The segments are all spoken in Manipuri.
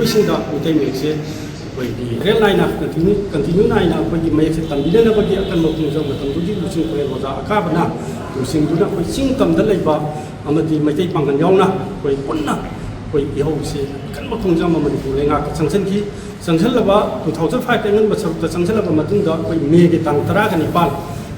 ꯃꯍꯩꯔꯣꯏꯁꯤꯡꯗ ꯃꯩꯇꯩ ꯃꯌꯦꯛꯁꯦ ꯑꯩꯈꯣꯏꯒꯤ ꯔꯦꯜ ꯅꯥꯏꯅ ꯀꯟꯇꯤꯅ꯭ꯌꯨ ꯅꯥꯏꯅ ꯑꯩꯈꯣꯏꯒꯤ ꯃꯌꯦꯛꯁꯦ ꯇꯝꯕꯤꯅꯅꯕꯒꯤ ꯑꯀꯟꯕ ꯈꯣꯡꯖꯪ ꯃꯇꯝꯗꯨꯒꯤ ꯂꯨꯆꯤꯡ ꯄꯨꯔꯦꯜ ꯑꯣꯖꯥ ꯑꯀꯥꯕꯅ ꯂꯨꯆꯤꯡꯗꯨꯅ ꯑꯩꯈꯣꯏ ꯆꯤꯡ ꯇꯝꯗ ꯂꯩꯕ ꯑꯃꯗꯤ ꯃꯩꯇꯩ ꯄꯥꯡꯒꯜ ꯌꯥꯎꯅ ꯑꯩꯈꯣꯏ ꯄꯨꯟꯅ ꯑꯩꯈꯣꯏ ꯏꯍꯧꯁꯦ ꯑꯀꯟꯕ ꯈꯣꯡꯖꯪ ꯑꯃ ꯃꯅꯤꯄꯨꯔ ꯂꯩꯉꯥꯛꯇ ꯆꯪꯁꯤꯟꯈꯤ ꯆꯪꯁꯤꯜꯂꯕ 2005 ꯑꯉꯟꯕ ꯁꯔꯨꯛꯇ ꯆꯪꯁꯤꯜꯂꯕ ꯃꯇꯨꯡꯗ ꯑꯩꯈꯣꯏ ꯃꯦꯒꯤ ꯇꯥꯡ 19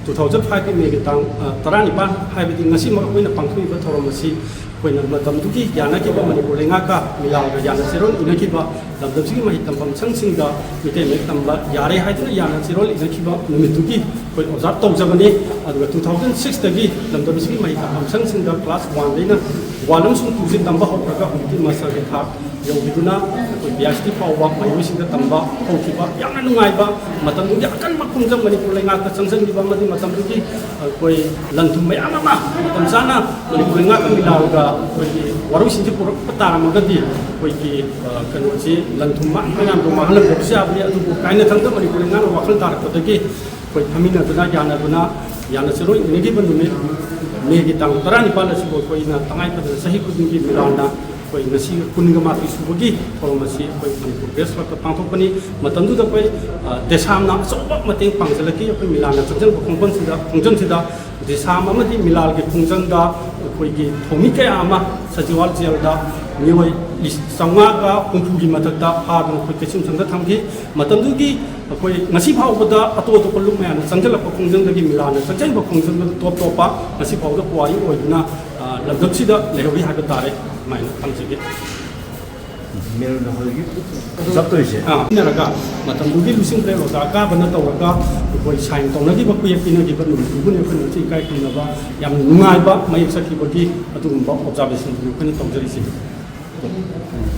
2005ꯒꯤ ꯃꯦꯒꯤ ꯇꯥꯡ 19 ꯍꯥꯏꯕꯗꯤ ꯉꯁꯤꯃꯛ ꯑꯩꯈꯣꯏꯅ ꯄꯥꯡꯊꯣꯛꯏꯕ ꯊꯧꯔꯝ ꯑꯁꯤ ꯑꯩꯈꯣꯏꯅ ꯃꯇꯝꯗꯨꯒꯤ ꯌꯥꯅꯈꯤꯕ ꯃꯅꯤꯄꯨꯔ ꯂꯩꯉꯥꯛꯀ ꯃꯤꯂꯥꯜꯒ ꯌꯥꯅ ꯆꯦꯔꯣꯜ ꯏꯅꯈꯤꯕ ꯂꯝꯗꯝꯁꯤꯒꯤ ꯃꯍꯩ ꯇꯝꯐꯝ ꯁꯪꯁꯤꯡꯗ ꯃꯩꯇꯩ ꯃꯌꯦꯛ ꯇꯝꯕ ꯌꯥꯔꯦ ꯍꯥꯏꯗꯨꯅ ꯌꯥꯅ ꯆꯦꯔꯣꯜ ꯏꯅꯈꯤꯕ ꯅꯨꯃꯤꯠꯇꯨꯒꯤ ꯑꯩꯈꯣꯏ ꯑꯣꯕꯖꯥꯔꯕ ꯇꯧꯖꯕꯅꯤ ꯑꯗꯨꯒ 2006ꯗꯒꯤ ꯂꯝꯗꯝꯁꯤꯒꯤ ꯃꯍꯩ ꯇꯝꯐꯝ ꯁꯪꯁꯤꯡꯗ ꯀ꯭ꯂꯥꯁ 1ꯗꯩꯅ 1 ꯑꯃꯁꯨꯡ 2ꯁꯤ ꯇꯝꯕ ꯍꯧꯔꯒ ꯍꯧꯖꯤꯛꯇꯤ ꯃꯥꯁꯇꯔꯒꯤ ꯊꯥꯛ ꯌꯧꯈꯤꯗꯨꯅ ꯑꯩꯈꯣꯏ PhD ꯐꯥꯎꯕ ꯃꯍꯩꯔꯣꯏꯁꯤꯡꯗ ꯇꯝꯕ ꯍꯧꯈꯤꯕ ꯌꯥꯝꯅ ꯅꯨꯡꯉꯥꯏꯕ ꯃꯇꯝꯗꯨꯒꯤ ꯑꯀꯟꯕ ꯈꯣꯡꯖꯪ ꯃꯅꯤꯄꯨꯔ ꯂꯩꯉꯥꯛꯇ ꯆꯪꯁꯤꯟꯈꯤꯕ ꯑꯃꯗꯤ ꯃꯇꯝꯗꯨꯒꯤ ꯑꯩꯈꯣꯏ ꯂꯟ ꯊꯨꯝ ꯃꯌꯥꯝ ꯑꯃ ꯃꯇꯝ ꯆꯥꯅ ꯃꯅꯤꯄꯨꯔ ꯂꯩꯉꯥꯛꯀ ꯃꯤꯂꯥꯜꯒ ꯑꯩꯈꯣꯏꯒꯤ ꯋꯥꯔꯣꯏꯁꯤꯡꯁꯤ ꯄꯨꯔꯛꯄ ꯇꯥꯔꯝꯃꯒꯗꯤ ꯑꯩꯈꯣꯏꯒꯤ ꯀꯩꯅꯣꯁꯤ ꯂꯟ ꯊꯨꯝ ꯃꯌꯥꯝꯗꯣ ꯃꯥꯡꯍꯜꯂꯝꯕꯁꯨ ꯌꯥꯕꯅꯤ ꯑꯗꯨꯕꯨ ꯀꯥꯏꯅꯊꯪꯗ ꯃꯅꯤꯄꯨꯔ ꯂꯩꯉꯥꯛꯅ ꯋꯥꯈꯜ ꯇꯥꯔꯛꯄꯗꯒꯤ ꯑꯩꯈꯣꯏ ꯐꯝꯃꯤꯟꯅꯗꯨꯅ ꯌꯥꯅꯗꯨꯅ ꯌꯥꯅ ꯆꯦꯔꯣꯜ ꯏꯅꯈꯤꯕ ꯅꯨꯃꯤꯠ ꯃꯦꯒꯤ ꯇꯥꯡ 19 ꯑꯁꯤꯕꯨ ꯑꯩꯈꯣꯏꯅ ꯇꯉꯥꯏꯐꯗꯅ ꯆꯍꯤ ꯈꯨꯗꯤꯡꯒꯤ ꯃꯤꯂꯥꯜꯅ ꯑꯩꯈꯣꯏ ꯉꯁꯤ 21 ꯁꯨꯕꯒꯤ ꯊꯧꯔꯝ ꯑꯁꯤ ꯑꯩꯈꯣꯏ ꯃꯅꯤꯄꯨꯔ ꯄ꯭ꯔꯦꯁ ꯀ꯭ꯂꯕꯇ ꯄꯥꯡꯊꯣꯛꯄꯅꯤ ꯃꯇꯝꯗꯨꯗ ꯑꯩꯈꯣꯏ ꯗꯦꯁꯥꯝꯅ ꯑꯆꯧꯕ ꯃꯇꯦꯡ ꯄꯥꯡꯁꯤꯜꯂꯛꯈꯤ ꯑꯩꯈꯣꯏ ꯃꯤꯂꯥꯜꯅ ꯆꯪꯁꯤꯟꯕ ꯈꯣꯡꯖꯪꯁꯤꯗ ꯗꯦꯁꯥꯝ ꯑꯃꯗꯤ ꯃꯤꯂꯥꯜꯒꯤ ꯈꯣꯡꯖꯪꯗ ꯑꯩꯈꯣꯏꯒꯤ ꯊꯧꯃꯤ ꯀꯌꯥ ꯑꯃ ꯁꯖꯤꯋꯥꯜ ꯖꯦꯜꯗ ꯃꯤꯑꯣꯏ 950ꯒꯤ ꯃꯊꯛꯇ ꯐꯥꯗꯨꯅ ꯑꯩꯈꯣꯏ ꯀꯩꯁꯨꯝꯁꯪꯗ ꯊꯝꯈꯤ ꯃꯇꯝꯗꯨꯒꯤ ꯑꯩꯈꯣꯏ ꯉꯁꯤ ꯐꯥꯎꯕꯗ ꯑꯇꯣꯞ ꯑꯇꯣꯞꯄ ꯂꯨꯞ ꯃꯌꯥꯝꯅ ꯆꯪꯁꯤꯜꯂꯛꯄ ꯈꯣꯡꯖꯪꯗꯒꯤ ꯃꯤꯂꯥꯜꯅ ꯆꯪꯁꯤꯟꯕ ꯈꯣꯡꯖꯪꯗ ꯇꯣꯞ ꯇꯣꯞꯄ ꯉꯁꯤ ꯐꯥꯎꯕꯗ ꯄꯨꯋꯥꯔꯤ ꯑꯣꯏꯗꯨꯅ ꯂꯝꯗꯝꯁꯤꯗ ꯂꯩꯍꯧꯔꯤ ꯍꯥꯏꯕ ꯇꯥꯔꯦ ꯑꯗꯨꯃꯥꯏꯅ ꯊꯝꯖꯒꯦ ꯏꯟꯅꯔꯒ ꯃꯇꯝꯗꯨꯒꯤ ꯂꯨꯆꯤꯡ ꯄꯨꯔꯦꯜ ꯑꯣꯖꯥ ꯑꯀꯥꯕꯅ ꯇꯧꯔꯒ ꯑꯩꯈꯣꯏ ꯁꯥꯏꯟ ꯇꯧꯅꯈꯤꯕ ꯀꯨꯌꯦꯛ ꯄꯤꯅꯈꯤꯕ ꯅꯨꯃꯤꯠꯇꯨꯕꯨꯅꯤ ꯑꯩꯈꯣꯏꯅ ꯉꯁꯤ ꯏꯀꯥꯏ ꯈꯨꯝꯅꯕ ꯌꯥꯝꯅ ꯅꯨꯡꯉꯥꯏꯕ ꯃꯌꯦꯛ ꯆꯠꯈꯤꯕꯒꯤ ꯑꯗꯨꯒꯨꯝꯕ ꯑꯣꯕꯖꯥꯔꯕꯦꯁꯟꯗꯨꯅꯤ ꯑꯩꯈꯣꯏꯅ ꯇꯧꯖꯔꯤꯁꯤ